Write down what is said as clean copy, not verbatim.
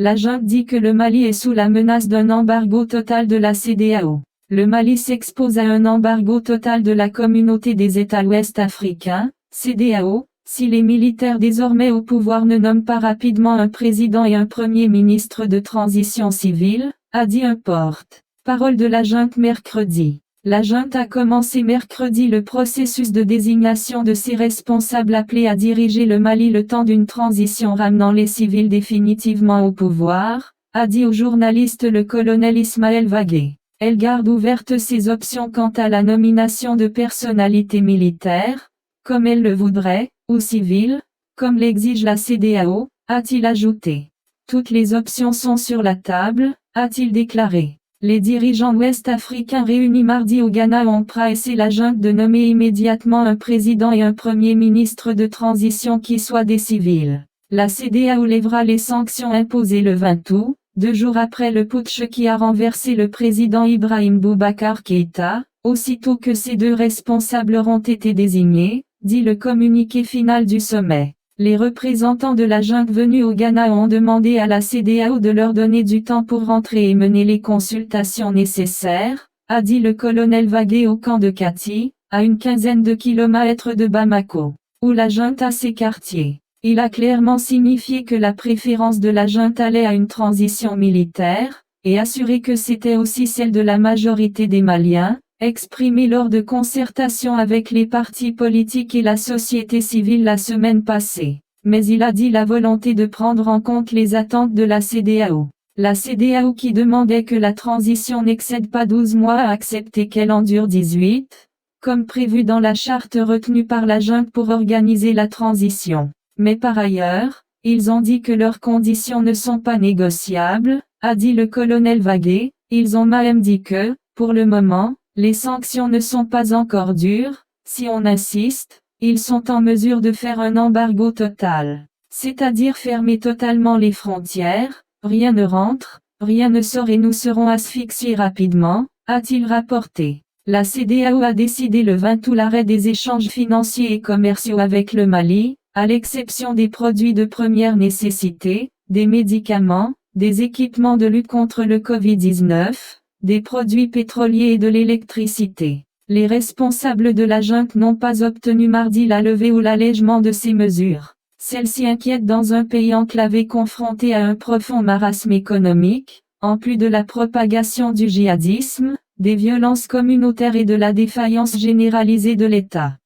La junte dit que le Mali est sous la menace d'un embargo total de la CEDEAO. Le Mali s'expose à un embargo total de la Communauté des États ouest africains, CEDEAO, si les militaires désormais au pouvoir ne nomment pas rapidement un président et un premier ministre de transition civile, a dit un porte-parole de la junte mercredi. La junte a commencé mercredi le processus de désignation de ses responsables appelés à diriger le Mali le temps d'une transition ramenant les civils définitivement au pouvoir, a dit au journaliste le colonel Ismaël Vagué. Elle garde ouvertes ses options quant à la nomination de personnalités militaires, comme elle le voudrait, ou civiles, comme l'exige la CEDEAO, a-t-il ajouté. Toutes les options sont sur la table, a-t-il déclaré. Les dirigeants ouest-africains réunis mardi au Ghana ont pressé la junte de nommer immédiatement un président et un premier ministre de transition qui soient des civils. La CEDEAO lèvera les sanctions imposées le 20 août, 2 jours après le putsch qui a renversé le président Ibrahim Boubacar Keïta, aussitôt que ces deux responsables auront été désignés, dit le communiqué final du sommet. Les représentants de la junte venus au Ghana ont demandé à la CEDEAO de leur donner du temps pour rentrer et mener les consultations nécessaires, a dit le colonel Vagué au camp de Kati, à une quinzaine de kilomètres de Bamako, où la junte a ses quartiers. Il a clairement signifié que la préférence de la junte allait à une transition militaire, et assuré que c'était aussi celle de la majorité des Maliens, exprimé lors de concertations avec les partis politiques et la société civile la semaine passée. Mais il a dit la volonté de prendre en compte les attentes de la CEDEAO. La CEDEAO qui demandait que la transition n'excède pas 12 mois a accepté qu'elle en dure 18, comme prévu dans la charte retenue par la junte pour organiser la transition. Mais par ailleurs, ils ont dit que leurs conditions ne sont pas négociables, a dit le colonel Vagué. Ils ont même dit que, pour le moment, les sanctions ne sont pas encore dures, si on insiste, ils sont en mesure de faire un embargo total. C'est-à-dire fermer totalement les frontières, rien ne rentre, rien ne sort et nous serons asphyxiés rapidement, a-t-il rapporté. La CEDEAO a décidé le 20 août l'arrêt des échanges financiers et commerciaux avec le Mali, à l'exception des produits de première nécessité, des médicaments, des équipements de lutte contre le Covid-19, des produits pétroliers et de l'électricité. Les responsables de la junte n'ont pas obtenu mardi la levée ou l'allègement de ces mesures. Celles-ci inquiètent dans un pays enclavé confronté à un profond marasme économique, en plus de la propagation du djihadisme, des violences communautaires et de la défaillance généralisée de l'État.